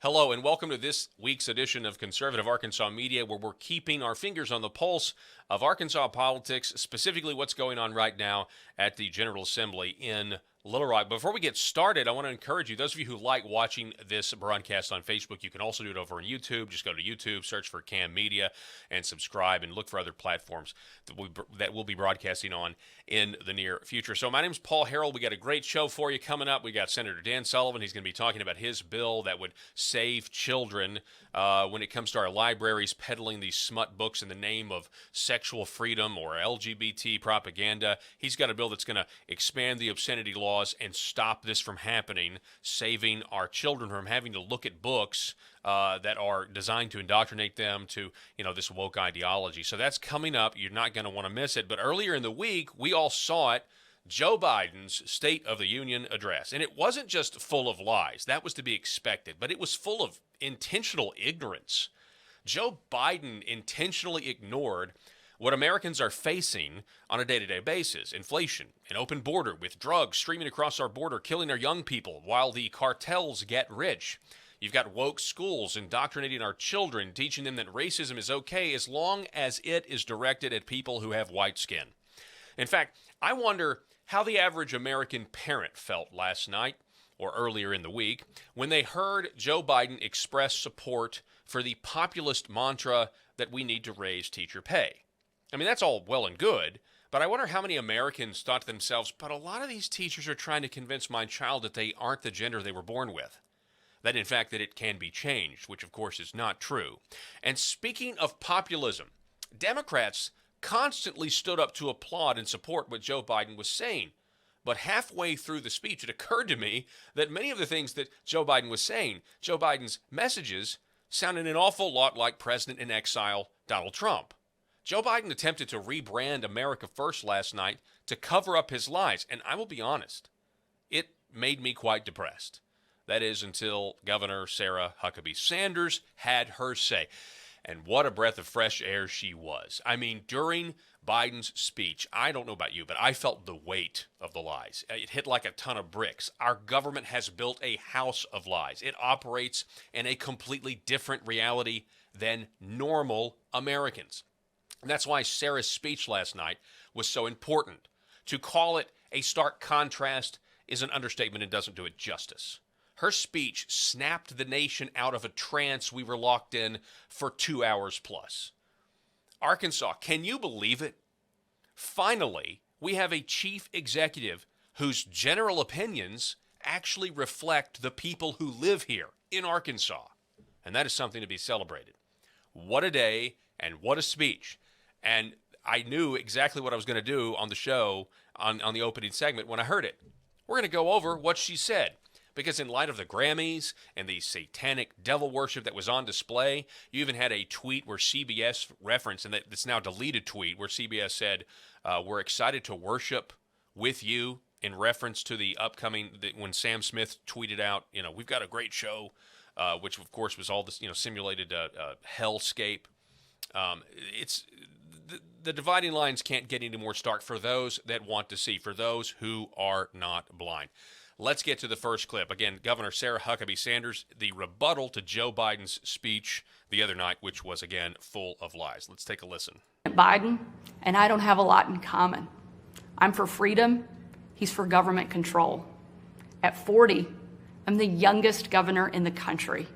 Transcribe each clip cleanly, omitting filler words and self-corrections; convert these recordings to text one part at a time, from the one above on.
Hello, and welcome to this week's edition of Conservative Arkansas Media, where we're keeping our fingers on the pulse of Arkansas politics, specifically what's going on right now at the General Assembly in Little Rock. Before we get started, I want to encourage you, those of you who like watching this broadcast on Facebook, you can also do it over on YouTube. Just go to YouTube, search for Cam Media, and subscribe, and look for other platforms that we'll be broadcasting on in the near future. So my name's Paul Harrell. We got a great show for you coming up. We got Senator Dan Sullivan. He's going to be talking about his bill that would save children when it comes to our libraries peddling these smut books in the name of sexual freedom or LGBT propaganda. He's got a bill that's going to expand the obscenity laws and stop this from happening, saving our children from having to look at books that are designed to indoctrinate them to, this woke ideology. So that's coming up. You're not going to want to miss it. But earlier in the week, we all saw it. Joe Biden's State of the Union address. And it wasn't just full of lies. That was to be expected. But it was full of intentional ignorance. Joe Biden intentionally ignored what Americans are facing on a day-to-day basis. Inflation, an open border with drugs streaming across our border, killing our young people while the cartels get rich. You've got woke schools indoctrinating our children, teaching them that racism is okay as long as it is directed at people who have white skin. In fact, I wonder how the average American parent felt last night or earlier in the week when they heard Joe Biden express support for the populist mantra that we need to raise teacher pay. I mean, that's all well and good, but I wonder how many Americans thought to themselves, but a lot of these teachers are trying to convince my child that they aren't the gender they were born with. That, in fact, that it can be changed, which, of course, is not true. And speaking of populism, Democrats constantly stood up to applaud and support what Joe Biden was saying. But halfway through the speech, it occurred to me that many of the things that Joe Biden was saying, Joe Biden's messages, sounded an awful lot like President in exile Donald Trump. Joe Biden attempted to rebrand America First last night to cover up his lies, and I will be honest, it made me quite depressed. That is until Governor Sarah Huckabee Sanders had her say. And what a breath of fresh air she was. I mean, during Biden's speech, I don't know about you, but I felt the weight of the lies. It hit like a ton of bricks. Our government has built a house of lies. It operates in a completely different reality than normal Americans. And that's why Sarah's speech last night was so important. To call it a stark contrast is an understatement and doesn't do it justice. Her speech snapped the nation out of a trance we were locked in for 2 hours plus. Arkansas, can you believe it? Finally, we have a chief executive whose general opinions actually reflect the people who live here in Arkansas. And that is something to be celebrated. What a day and what a speech. And I knew exactly what I was going to do on the show on the opening segment when I heard it. We're going to go over what she said. Because in light of the Grammys and the satanic devil worship that was on display, you even had a tweet where CBS referenced, and it's now a deleted tweet, where CBS said, we're excited to worship with you in reference to the upcoming, when Sam Smith tweeted out, we've got a great show, which of course was all this, simulated hellscape. It's the dividing lines can't get any more stark for those that want to see, for those who are not blind. Let's get to the first clip. Again, Governor Sarah Huckabee Sanders, the rebuttal to Joe Biden's speech the other night, which was, again, full of lies. Let's take a listen. Biden and I don't have a lot in common. I'm for freedom. He's for government control. At 40, I'm the youngest governor in the country.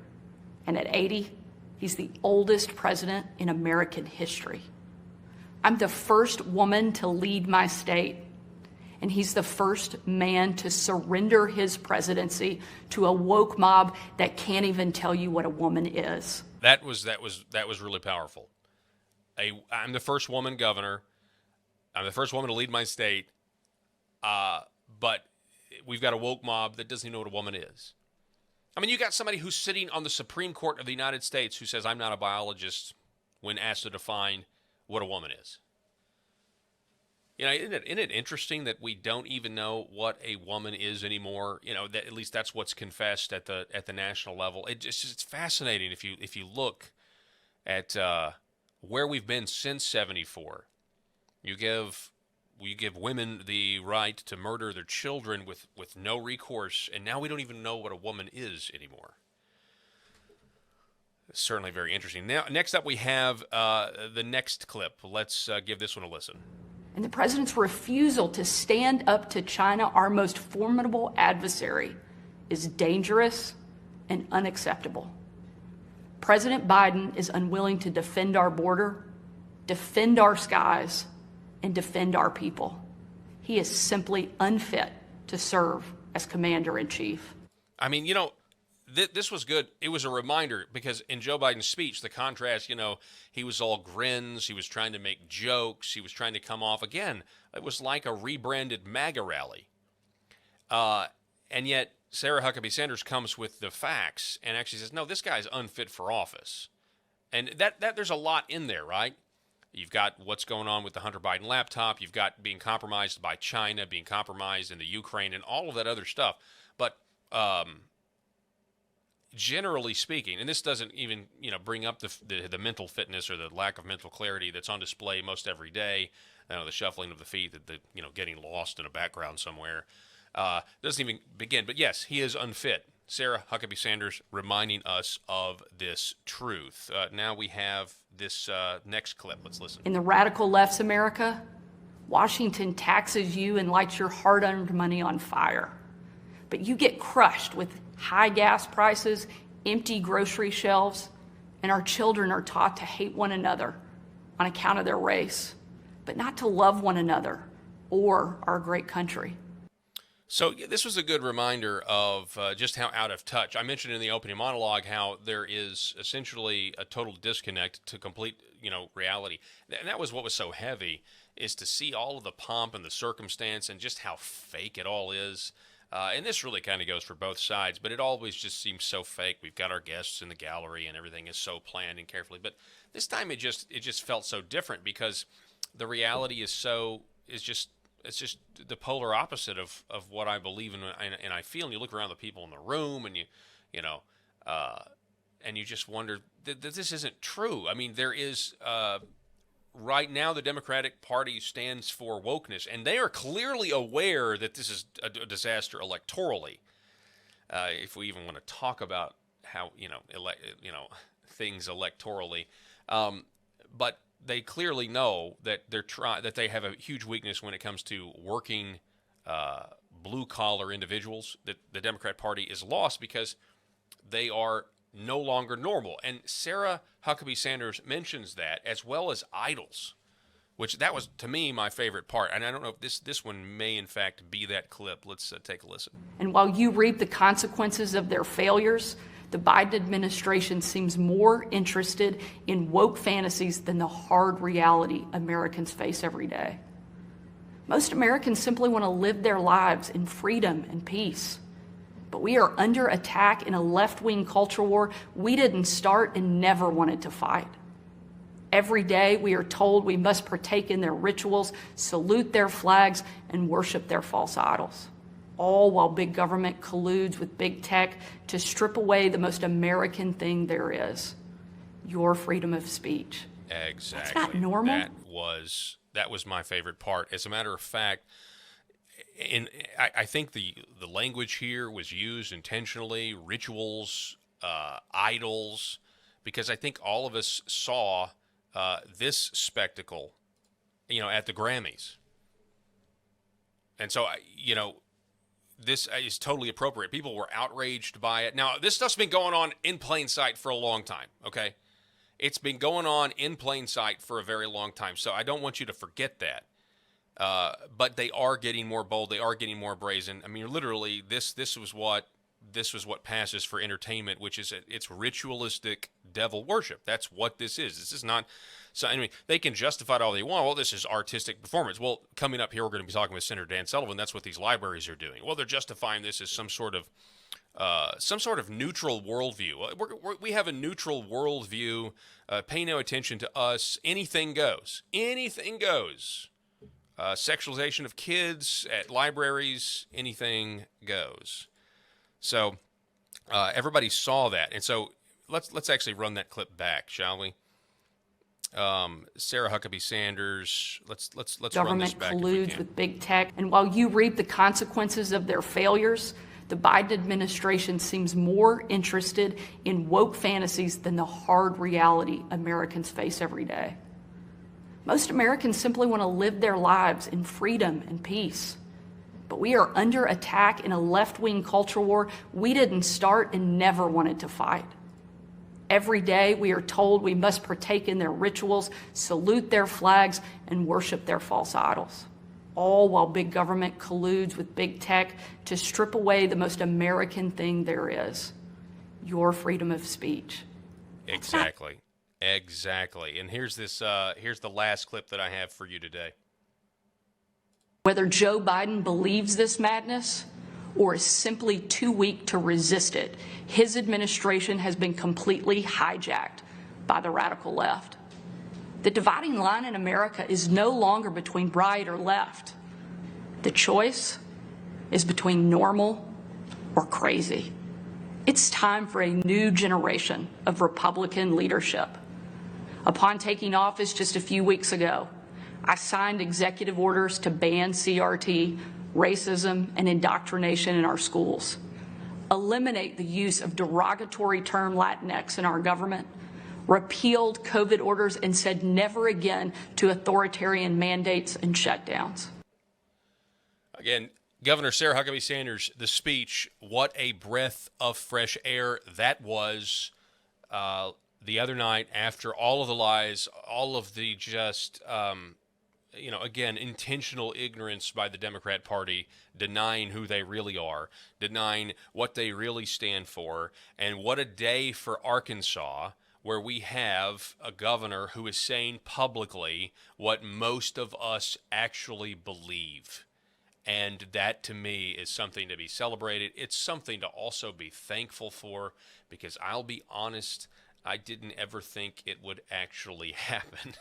And at 80, he's the oldest president in American history. I'm the first woman to lead my state. And he's the first man to surrender his presidency to a woke mob that can't even tell you what a woman is. That was really powerful. I'm the first woman governor. I'm the first woman to lead my state. But we've got a woke mob that doesn't even know what a woman is. I mean, you got somebody who's sitting on the Supreme Court of the United States who says, I'm not a biologist, when asked to define what a woman is. Isn't it interesting that we don't even know what a woman is anymore? That at least that's what's confessed at the national level. It's fascinating if you look at where we've been since '74. You give women the right to murder their children with no recourse, and now we don't even know what a woman is anymore. Certainly very interesting. Now, next up, we have the next clip. Let's give this one a listen. And the president's refusal to stand up to China, our most formidable adversary, is dangerous and unacceptable. President Biden is unwilling to defend our border, defend our skies, and defend our people. He is simply unfit to serve as commander-in-chief. I mean, this was good. It was a reminder because in Joe Biden's speech, the contrast, he was all grins. He was trying to make jokes. He was trying to come off again. It was like a rebranded MAGA rally. And yet Sarah Huckabee Sanders comes with the facts and actually says, no, this guy's unfit for office. And that there's a lot in there, right? You've got what's going on with the Hunter Biden laptop. You've got being compromised by China, being compromised in the Ukraine, and all of that other stuff. But generally speaking, and this doesn't even bring up the mental fitness or the lack of mental clarity that's on display most every day. The shuffling of the feet, the getting lost in a background somewhere, doesn't even begin. But yes, he is unfit. Sarah Huckabee Sanders reminding us of this truth. Now we have this next clip. Let's listen. In the radical left's America, Washington taxes you and lights your hard-earned money on fire. But you get crushed with high gas prices, empty grocery shelves, and our children are taught to hate one another on account of their race, but not to love one another or our great country. So this was a good reminder of just how out of touch. I mentioned in the opening monologue how there is essentially a total disconnect to complete, reality. And that was what was so heavy, is to see all of the pomp and the circumstance and just how fake it all is. And this really kind of goes for both sides, but it always just seems so fake. We've got our guests in the gallery and everything is so planned and carefully. But this time it just felt so different because the reality is just the polar opposite of what I believe in and I feel. And you look around the people in the room and and you just wonder that this isn't true. I mean, there is right now the Democratic Party stands for wokeness, and they are clearly aware that this is a disaster electorally. If we even want to talk about how things electorally, but they clearly know that that they have a huge weakness when it comes to working blue collar individuals. That the Democrat Party is lost because they are no longer normal. And Sarah Huckabee Sanders mentions that, as well as idols, which that was, to me, my favorite part. And I don't know if this one may, in fact, be that clip. Let's take a listen. And while you reap the consequences of their failures, the Biden administration seems more interested in woke fantasies than the hard reality Americans face every day. Most Americans simply want to live their lives in freedom and peace. But we are under attack in a left-wing culture war we didn't start and never wanted to fight. Every day we are told we must partake in their rituals, salute their flags, and worship their false idols. All while big government colludes with big tech to strip away the most American thing there is, your freedom of speech. Exactly. That's not normal. That was my favorite part. As a matter of fact, I think the language here was used intentionally, rituals, idols, because I think all of us saw this spectacle, at the Grammys. And so, this is totally appropriate. People were outraged by it. Now, this stuff's been going on in plain sight for a long time, okay? It's been going on in plain sight for a very long time, so I don't want you to forget that. But they are getting more bold. They are getting more brazen. I mean, literally, this was what passes for entertainment, which is it's ritualistic devil worship. That's what this is. This is not. So anyway, they can justify it all they want. Well, this is artistic performance. Well, coming up here, we're going to be talking with Senator Dan Sullivan. That's what these libraries are doing. Well, they're justifying this as some sort of neutral worldview. We have a neutral worldview. Pay no attention to us. Anything goes. Anything goes. Sexualization of kids at libraries, anything goes. So everybody saw that, and so let's actually run that clip back, shall we? Sarah Huckabee Sanders. Let's run this back. Government colludes with big tech, and while you reap the consequences of their failures, The Biden administration seems more interested in woke fantasies than the hard reality Americans face every day. Most Americans simply want to live their lives in freedom and peace. But we are under attack in a left-wing culture war we didn't start and never wanted to fight. Every day we are told we must partake in their rituals, salute their flags, and worship their false idols, all while big government colludes with big tech to strip away the most American thing there is, your freedom of speech. Exactly. Exactly. And here's the last clip that I have for you today. Whether Joe Biden believes this madness or is simply too weak to resist it, his administration has been completely hijacked by the radical left. The dividing line in America is no longer between right or left. The choice is between normal or crazy. It's time for a new generation of Republican leadership. Upon taking office just a few weeks ago, I signed executive orders to ban CRT, racism, and indoctrination in our schools, eliminate the use of derogatory term Latinx in our government, repealed COVID orders, and said never again to authoritarian mandates and shutdowns. Again, Governor Sarah Huckabee Sanders, the speech, what a breath of fresh air that was the other night after all of the lies, all of the just, again, intentional ignorance by the Democrat Party, denying who they really are, denying what they really stand for. And what a day for Arkansas, where we have a governor who is saying publicly what most of us actually believe. And that, to me, is something to be celebrated. It's something to also be thankful for, because I'll be honest, I didn't ever think it would actually happen.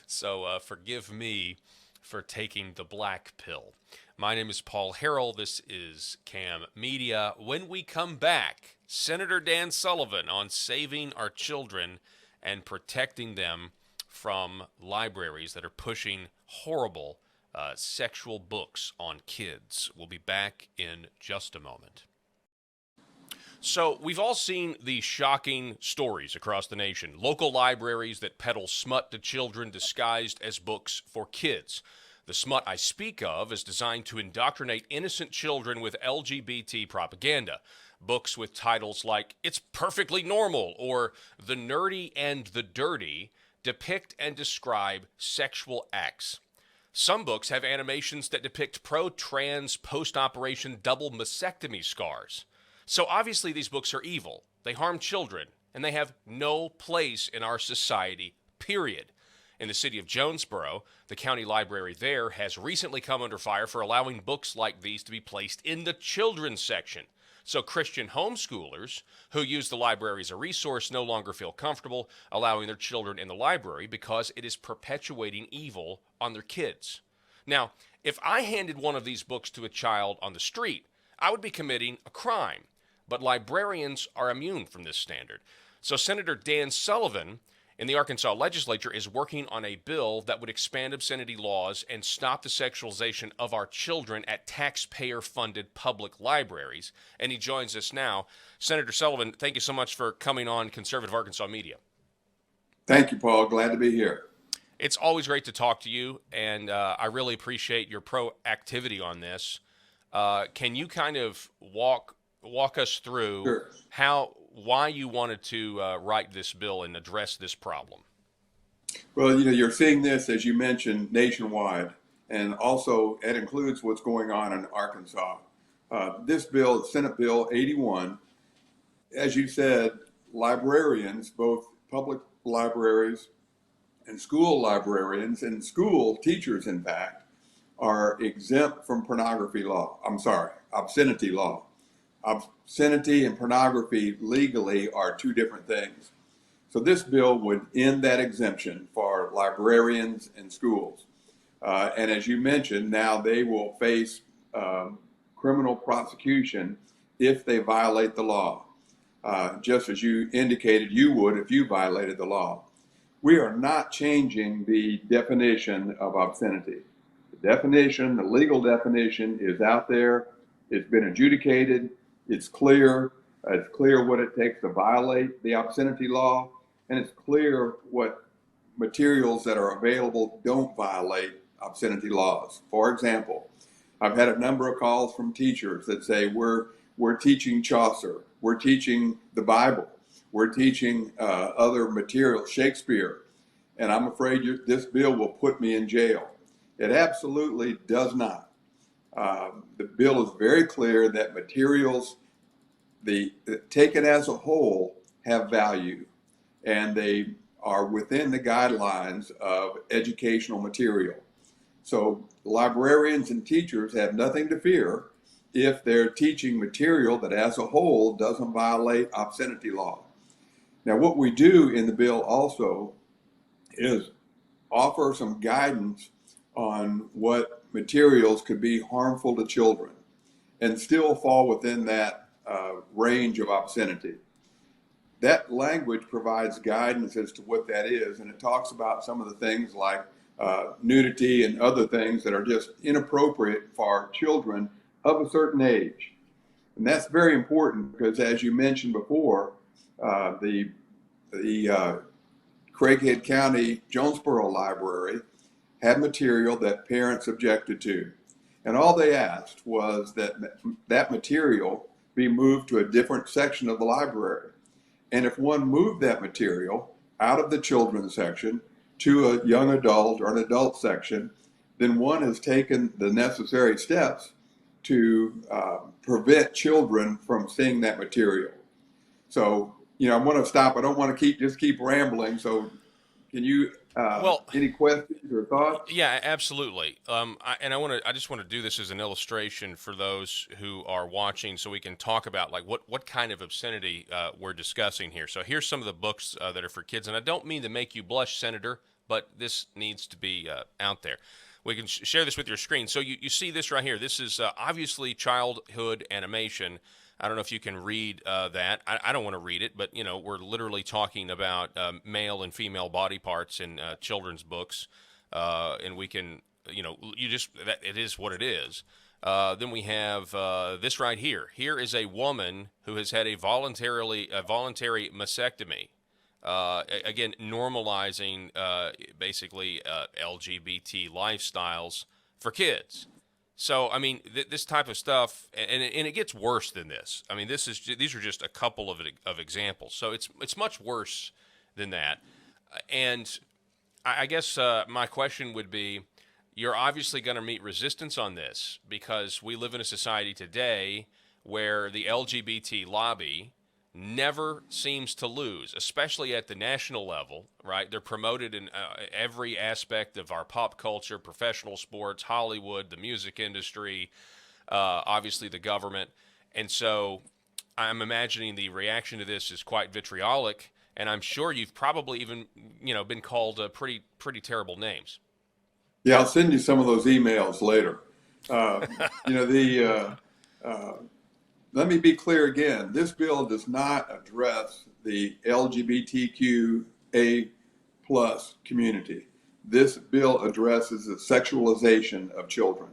So forgive me for taking the black pill. My name is Paul Harrell. This is Cam Media. When we come back, Senator Dan Sullivan on saving our children and protecting them from libraries that are pushing horrible sexual books on kids. We'll be back in just a moment. So we've all seen the shocking stories across the nation. Local libraries that peddle smut to children disguised as books for kids. The smut I speak of is designed to indoctrinate innocent children with LGBT propaganda. Books with titles like It's Perfectly Normal or The Nerdy and the Dirty depict and describe sexual acts. Some books have animations that depict pro-trans post-operation double mastectomy scars. So obviously these books are evil. They harm children, and they have no place in our society, period. In the city of Jonesboro, the county library there has recently come under fire for allowing books like these to be placed in the children's section. So Christian homeschoolers who use the library as a resource no longer feel comfortable allowing their children in the library because it is perpetuating evil on their kids. Now, if I handed one of these books to a child on the street, I would be committing a crime. But librarians are immune from this standard. So Senator Dan Sullivan in the Arkansas legislature is working on a bill that would expand obscenity laws and stop the sexualization of our children at taxpayer-funded public libraries. And he joins us now. Senator Sullivan, thank you so much for coming on Conservative Arkansas Media. Thank you, Paul. Glad to be here. It's always great to talk to you, and I really appreciate your proactivity on this. Can you kind of walk us through why you wanted to write this bill and address this problem? Well, you're seeing this, as you mentioned, nationwide, and also it includes what's going on in Arkansas. This bill, Senate Bill 81, as you said, librarians, both public libraries and school librarians and school teachers, in fact, are exempt from obscenity law. Obscenity and pornography legally are two different things. So this bill would end that exemption for librarians and schools. And as you mentioned, now they will face criminal prosecution if they violate the law, just as you indicated you would if you violated the law. We are not changing the definition of obscenity. The legal definition is out there. It's been adjudicated. It's clear. It's clear what it takes to violate the obscenity law, and it's clear what materials that are available don't violate obscenity laws. For example, I've had a number of calls from teachers that say we're teaching Chaucer, we're teaching the Bible, we're teaching other materials, Shakespeare, and I'm afraid this bill will put me in jail. It absolutely does not. The bill is very clear that materials, taken as a whole, have value, and they are within the guidelines of educational material. So librarians and teachers have nothing to fear if they're teaching material that as a whole doesn't violate obscenity law. Now, what we do in the bill also is offer some guidance on what materials could be harmful to children and still fall within that range of obscenity. That language provides guidance as to what that is, and it talks about some of the things like nudity and other things that are just inappropriate for children of a certain age. And that's very important because, as you mentioned before, the Craighead County Jonesboro Library had material that parents objected to. And all they asked was that that material be moved to a different section of the library. And if one moved that material out of the children's section to a young adult or an adult section, then one has taken the necessary steps to prevent children from seeing that material. So, I want to stop. I don't want to keep rambling. So can you, any questions or thoughts? Yeah, absolutely. I just want to do this as an illustration for those who are watching, so we can talk about like what kind of obscenity we're discussing here. So here's some of the books that are for kids, and I don't mean to make you blush, Senator, but this needs to be out there. We can share this with your screen. So you see this right here. This is obviously childhood animation. I don't know if you can read that. I don't want to read it, but we're literally talking about male and female body parts in children's books, and we can, it is what it is. Then we have this right here. Here is a woman who has had a voluntary mastectomy. Again, normalizing basically LGBT lifestyles for kids. So, I mean, this type of stuff, and it gets worse than this. I mean, these are just a couple of examples. So it's much worse than that. And I guess my question would be, you're obviously going to meet resistance on this because we live in a society today where the LGBT lobby never seems to lose, especially at the national level, right? They're promoted in every aspect of our pop culture, professional sports, Hollywood, the music industry, obviously the government. And so I'm imagining the reaction to this is quite vitriolic, and I'm sure you've probably even, been called pretty terrible names. Yeah, I'll send you some of those emails later. Let me be clear again. This bill does not address the LGBTQA plus community. This bill addresses the sexualization of children,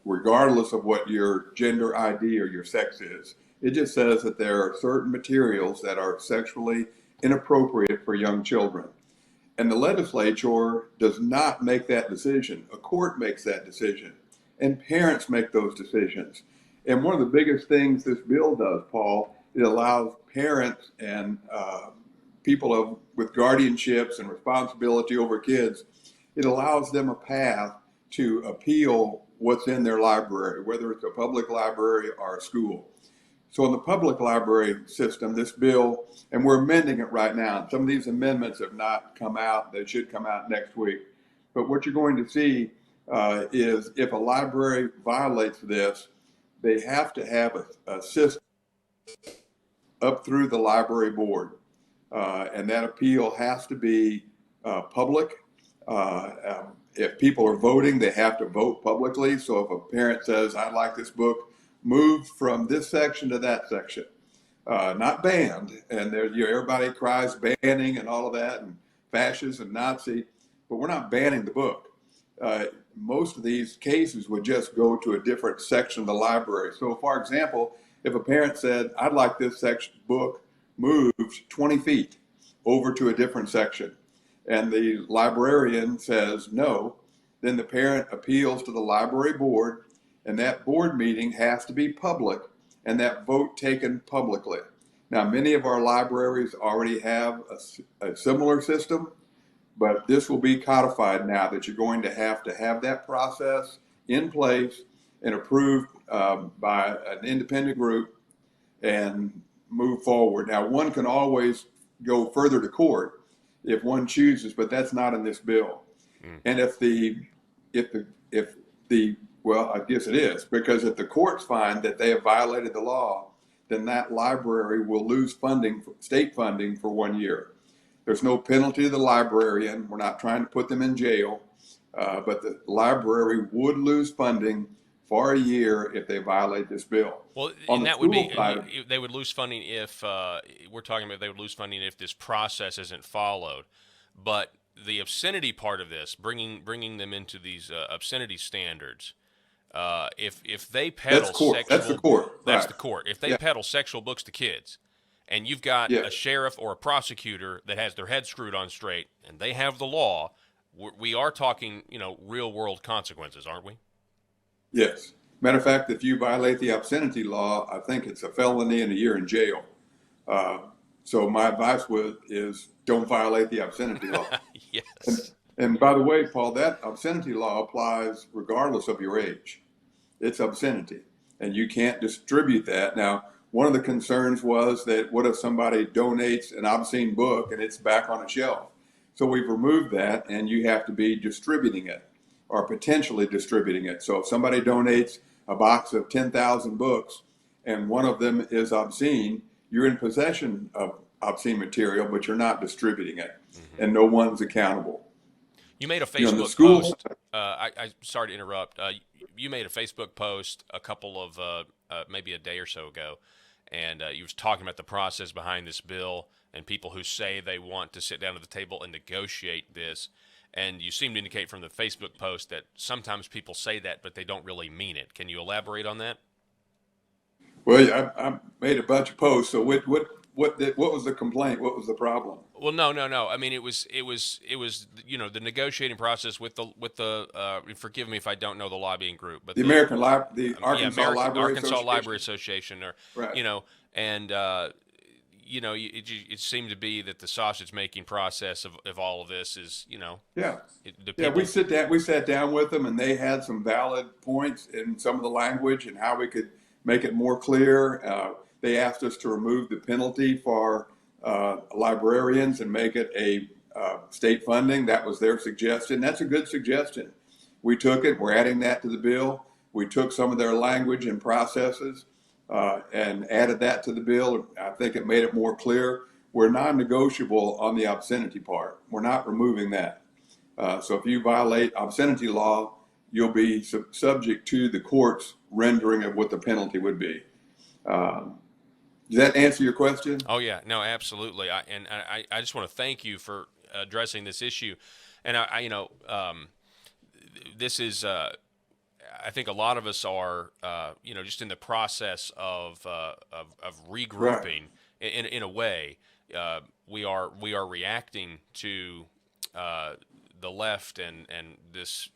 regardless of what your gender ID or your sex is. It just says that there are certain materials that are sexually inappropriate for young children. And the legislature does not make that decision. A court makes that decision, and parents make those decisions. And one of the biggest things this bill does, Paul, it allows parents and people with guardianships and responsibility over kids, it allows them a path to appeal what's in their library, whether it's a public library or a school. So in the public library system, this bill, and we're amending it right now, some of these amendments have not come out. They should come out next week. But what you're going to see is if a library violates this, they have to have a system up through the library board. And that appeal has to be public. If people are voting, they have to vote publicly. So if a parent says, I like this book, moved from this section to that section, not banned. And everybody cries banning and all of that, and fascist and Nazi, but we're not banning the book. most of these cases would just go to a different section of the library. So, for example, if a parent said, I'd like this section book moved 20 feet over to a different section, and the librarian says no, then the parent appeals to the library board, and that board meeting has to be public and that vote taken publicly. Now, many of our libraries already have a similar system, but this will be codified now that you're going to have that process in place and approved by an independent group and move forward. Now, one can always go further to court if one chooses, but that's not in this bill. And if well, I guess it is, because if the courts find that they have violated the law, then that library will lose funding, state funding, for 1 year. There's no penalty to the librarian. We're not trying to put them in jail, but the library would lose funding for a year if they violate this bill. Well, On and the that would be, school side, they would lose funding if, we're talking about they would lose funding if this process isn't followed. But the obscenity part of this, bringing them into these obscenity standards, if they peddle sexual, that's the court. That's Right. the court. If they peddle sexual books to kids, and you've got a sheriff or a prosecutor that has their head screwed on straight, and they have the law, we are talking, real world consequences, aren't we? Yes. Matter of fact, if you violate the obscenity law, I think it's a felony and a year in jail. So my advice is don't violate the obscenity law. Yes. And by the way, Paul, that obscenity law applies regardless of your age. It's obscenity, and you can't distribute that. Now, one of the concerns was that what if somebody donates an obscene book and it's back on a shelf? So we've removed that, and you have to be distributing it or potentially distributing it. So if somebody donates a box of 10,000 books and one of them is obscene, you're in possession of obscene material, but you're not distributing it, and no one's accountable. You made a Facebook school post. I sorry to interrupt. You made a Facebook post a couple of maybe a day or so ago, and you was talking about the process behind this bill and people who say they want to sit down at the table and negotiate this. And you seem to indicate from the Facebook post that sometimes people say that, but they don't really mean it. Can you elaborate on that? Well, I made a bunch of posts. So what was the complaint? What was the problem? Well, no. I mean, it was the negotiating process with the forgive me if I don't know the lobbying group, but the Arkansas Library Association, or right. And it seemed to be that the sausage making process of all of this is we sat down with them, and they had some valid points in some of the language and how we could make it more clear. They asked us to remove the penalty for librarians and make it a state funding. That was their suggestion. That's a good suggestion. We took it. We're adding that to the bill. We took some of their language and processes and added that to the bill. I think it made it more clear. We're non-negotiable on the obscenity part. We're not removing that. So if you violate obscenity law, you'll be subject to the court's rendering of what the penalty would be. Does that answer your question? Oh yeah, no, absolutely. I just want to thank you for addressing this issue, and this is I think a lot of us are just in the process of regrouping. Right. In a way. We are reacting to the left and this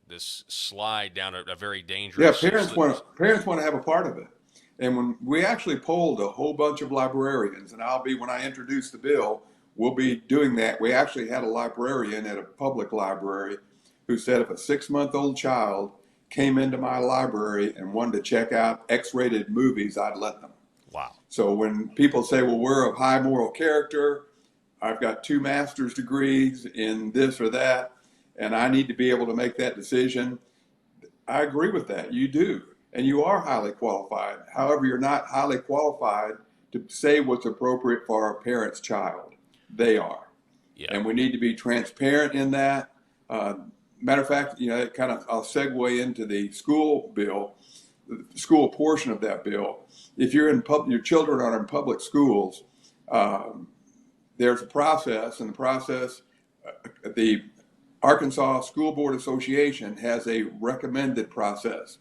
this slide down a very dangerous. Yeah, parents want to have a part of it. And when we actually polled a whole bunch of librarians, and when I introduce the bill, we'll be doing that. We actually had a librarian at a public library who said if a 6-month-old child came into my library and wanted to check out X-rated movies, I'd let them. Wow. So when people say, well, we're of high moral character, I've got 2 master's degrees in this or that, and I need to be able to make that decision, I agree with that. You do. And you are highly qualified. However, you're not highly qualified to say what's appropriate for our parent's child. They are. Yeah. And we need to be transparent in that. Matter of fact, I'll segue into the school bill, the school portion of that bill. If you're your children are in public schools, there's a process, and the process, the Arkansas School Board Association has a recommended process.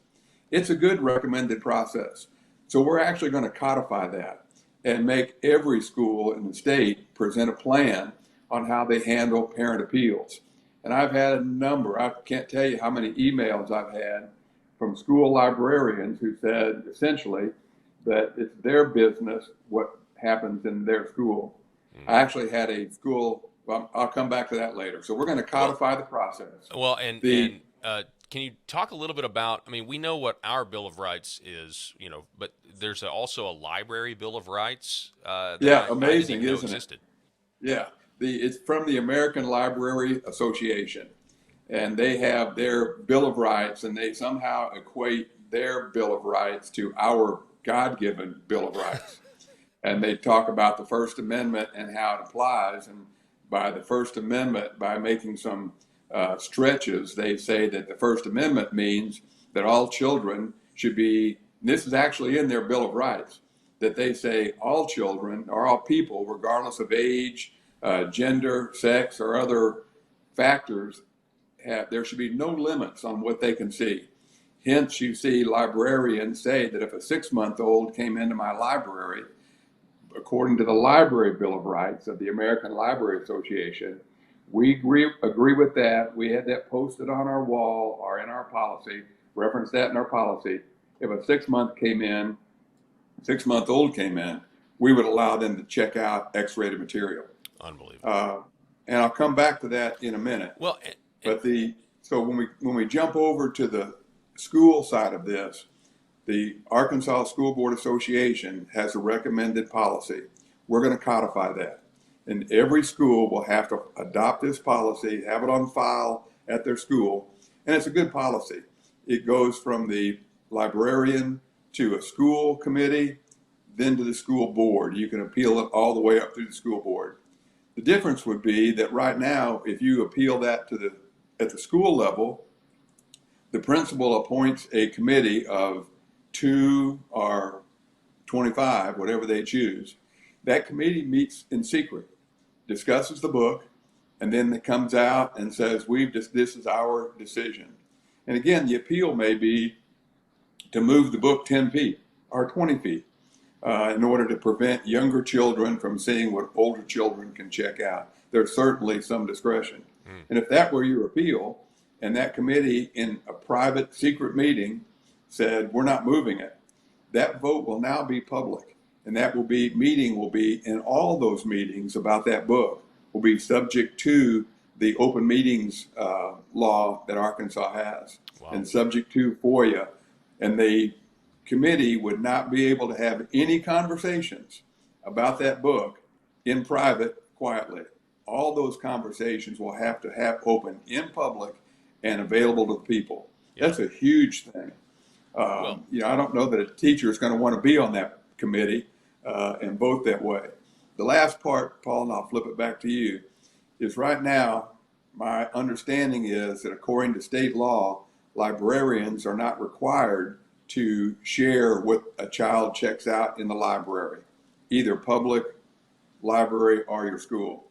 It's a good recommended process. So we're actually going to codify that and make every school in the state present a plan on how they handle parent appeals. And I've had a number, I can't tell you how many emails I've had from school librarians who said essentially that it's their business what happens in their school. I actually had a school, well, I'll come back to that later. So we're going to codify the process. Well, The can you talk a little bit about? I mean, we know what our Bill of Rights is, but there's also a library Bill of Rights. Yeah, I didn't amazing, even know isn't it? existed. Yeah, it's from the American Library Association, and they have their Bill of Rights, and they somehow equate their Bill of Rights to our God-given Bill of Rights. And they talk about the First Amendment and how it applies. And by the First Amendment, by making some stretches, they say that the First Amendment means that all children should be, this is actually in their Bill of Rights, that they say all children or all people, regardless of age, gender, sex, or other factors, there should be no limits on what they can see. Hence, you see librarians say that if a 6-month-old came into my library, according to the Library Bill of Rights of the American Library Association, we agree with that. We had that posted on our wall or in our policy, reference that in our policy. If a 6-month-old came in, we would allow them to check out X-rated material. Unbelievable. And I'll come back to that in a minute. Well, But so when we jump over to the school side of this, the Arkansas School Board Association has a recommended policy. We're going to codify that. And every school will have to adopt this policy, have it on file at their school. And it's a good policy. It goes from the librarian to a school committee, then to the school board. You can appeal it all the way up through the school board. The difference would be that right now, if you appeal that at the school level, the principal appoints a committee of 2 or 25, whatever they choose. That committee meets in secret, discusses the book, and then it comes out and says, this is our decision. And again, the appeal may be to move the book 10 feet or 20 feet in order to prevent younger children from seeing what older children can check out. There's certainly some discretion. And if that were your appeal, and that committee in a private secret meeting said, we're not moving it, that vote will now be public. And that meeting will be, in all those meetings about that book, will be subject to the open meetings law that Arkansas has. Wow. And subject to FOIA. And the committee would not be able to have any conversations about that book in private quietly. All those conversations will have to have open in public and available to the people. Yeah. That's a huge thing. I don't know that a teacher is going to want to be on that committee and vote that way. The last part, Paul, and I'll flip it back to you, is right now, my understanding is that according to state law, librarians are not required to share what a child checks out in the library, either public library or your school.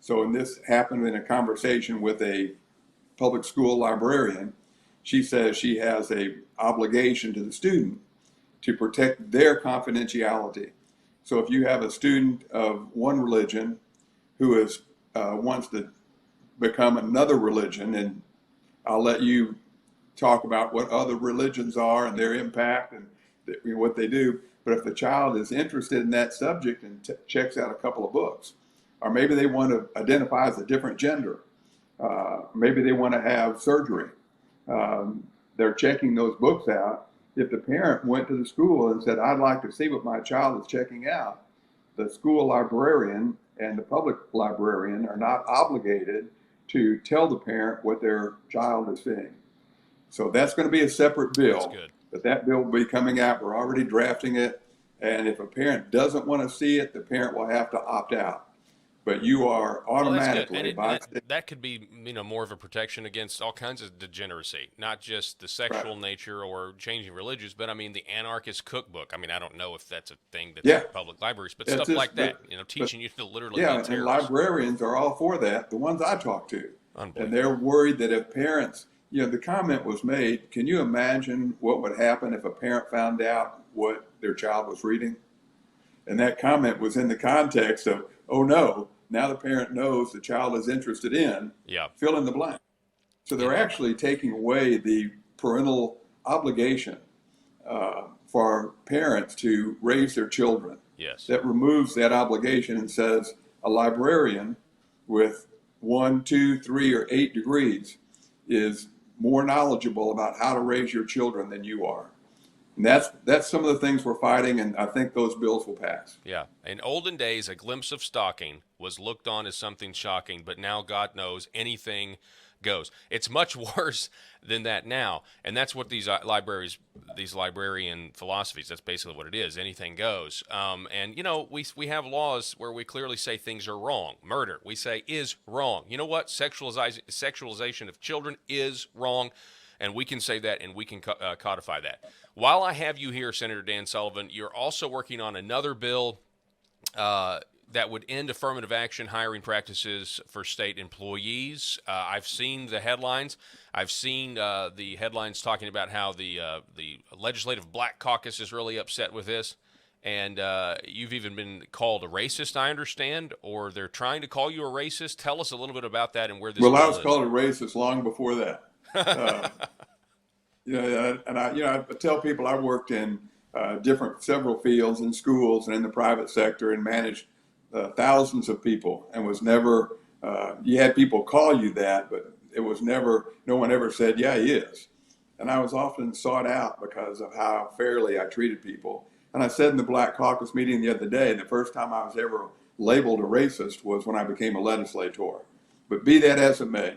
So, and this happened in a conversation with a public school librarian. She says she has a obligation to the student to protect their confidentiality. So if you have a student of one religion who wants to become another religion, and I'll let you talk about what other religions are and their impact and what they do, but if the child is interested in that subject and checks out a couple of books, or maybe they want to identify as a different gender, maybe they want to have surgery, they're checking those books out. If the parent went to the school and said, I'd like to see what my child is checking out, the school librarian and the public librarian are not obligated to tell the parent what their child is seeing. So that's going to be a separate bill. That's good. But that bill will be coming out. We're already drafting it. And if a parent doesn't want to see it, the parent will have to opt out. But you are automatically that could be more of a protection against all kinds of degeneracy, not just the sexual nature or changing religions, but I mean the anarchist cookbook. I mean, I don't know if that's a thing that's in public libraries, but stuff like that, teaching you to literally. Yeah, and librarians are all for that. The ones I talk to, And they're worried that if parents, the comment was made, can you imagine what would happen if a parent found out what their child was reading? And that comment was in the context of, oh no, now the parent knows the child is interested in, fill in the blank. So they're actually taking away the parental obligation for parents to raise their children. Yes. That removes that obligation and says a librarian with 1, 2, 3, or 8 degrees is more knowledgeable about how to raise your children than you are. And that's some of the things we're fighting, and I think those bills will pass. Yeah. In olden days, a glimpse of stocking was looked on as something shocking, but now God knows anything goes. It's much worse than that now, and that's what these librarian philosophies, that's basically what it is. Anything goes. And we have laws where we clearly say things are wrong. Murder, we say, is wrong. You know what? Sexualization of children is wrong. And we can say that, and we can codify that. While I have you here, Senator Dan Sullivan, you're also working on another bill that would end affirmative action hiring practices for state employees. I've seen the headlines. I've seen the headlines talking about how the Legislative Black Caucus is really upset with this. And you've even been called a racist, I understand, or they're trying to call you a racist. Tell us a little bit about that and where this Well, I bill was is. called a racist long before that. I tell people I worked in several fields in schools and in the private sector and managed thousands of people, and was never, you had people call you that, but it was never, no one ever said, yeah, he is. And I was often sought out because of how fairly I treated people. And I said in the Black Caucus meeting the other day, the first time I was ever labeled a racist was when I became a legislator. But be that as it may,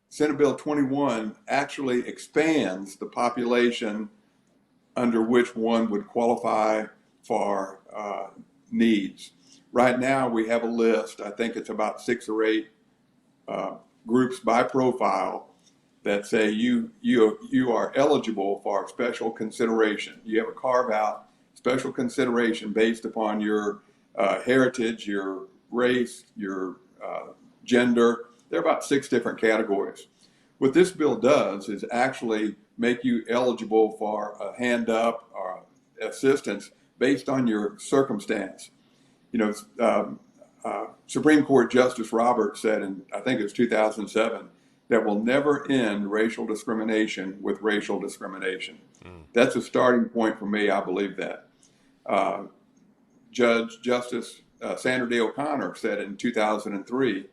Senate Bill 21 actually expands the population under which one would qualify for needs. Right now, we have a list, I think it's about 6 or 8 groups by profile that say you are eligible for special consideration. You have a carve-out special consideration based upon your heritage, your race, your gender. There are about 6 different categories. What this bill does is actually make you eligible for a hand up or assistance based on your circumstance. Supreme Court Justice Roberts said in, I think it was 2007, that will never end racial discrimination with racial discrimination. That's a starting point for me. I believe that. Justice Sandra Day O'Connor said in 2003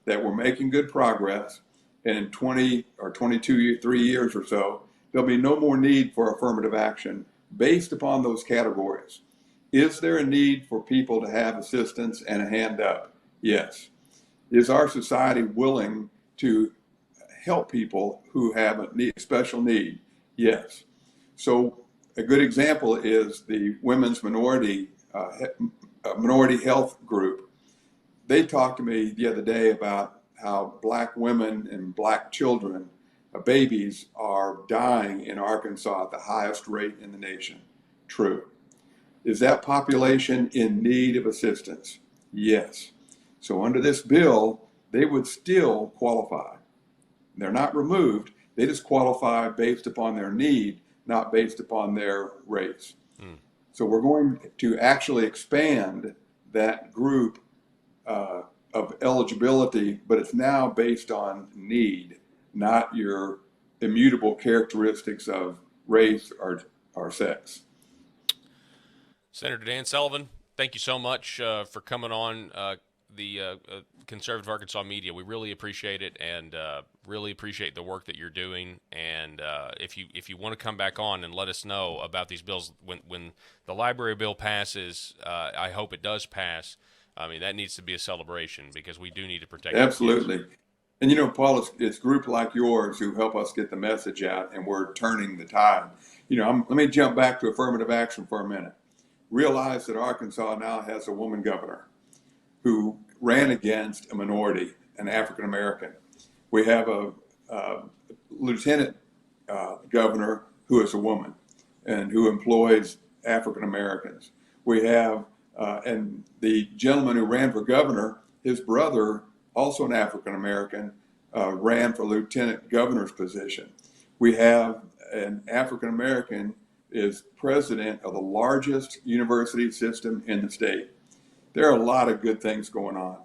that we're making good progress, and in 20 or 22, 3 years or so, there'll be no more need for affirmative action based upon those categories. Is there a need for people to have assistance and a hand up? Yes. Is our society willing to help people who have a special need? Yes. So a good example is the Women's Minority Health Group. They talked to me the other day about how Black women and Black children, babies, are dying in Arkansas at the highest rate in the nation. True. Is that population in need of assistance? Yes. So under this bill, they would still qualify. They're not removed. They just qualify based upon their need, not based upon their race. So we're going to actually expand that group of eligibility, but it's now based on need, not your immutable characteristics of race or sex. Senator Dan Sullivan, thank you so much for coming on the Conservative Arkansas Media. We really appreciate it, and really appreciate the work that you're doing. And if you want to come back on and let us know about these bills when the library bill passes, I hope it does pass. I mean, that needs to be a celebration because we do need to protect. Absolutely. And Paul, it's groups like yours who help us get the message out, and we're turning the tide. Let me jump back to affirmative action for a minute. Realize that Arkansas now has a woman governor who ran against a minority, an African American. We have a lieutenant governor who is a woman and who employs African Americans. We have, and the gentleman who ran for governor, his brother, also an African American, ran for lieutenant governor's position. We have an African American is president of the largest university system in the state. There are a lot of good things going on,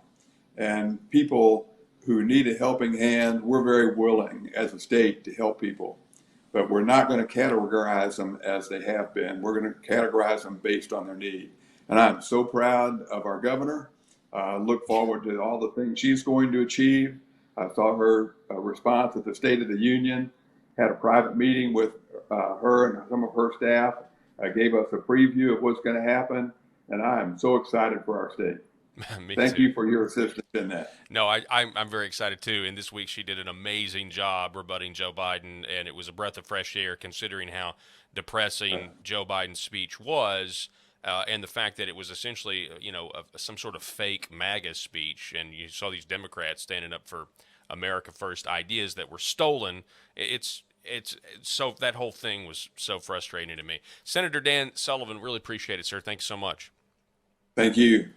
and people who need a helping hand, we're very willing as a state to help people, but we're not going to categorize them as they have been. We're going to categorize them based on their need. And I'm so proud of our governor. Look forward to all the things she's going to achieve. I saw her response at the State of the Union, had a private meeting with her and some of her staff, gave us a preview of what's going to happen, and I am so excited for our state. Thank you for your assistance in that. No, I'm very excited too. And this week she did an amazing job rebutting Joe Biden, and it was a breath of fresh air considering how depressing Joe Biden's speech was, and the fact that it was essentially, some sort of fake MAGA speech, and you saw these Democrats standing up for America First ideas that were stolen. It's so that whole thing was so frustrating to me. Senator Dan Sullivan, really appreciate it, sir. Thanks so much. Thank you.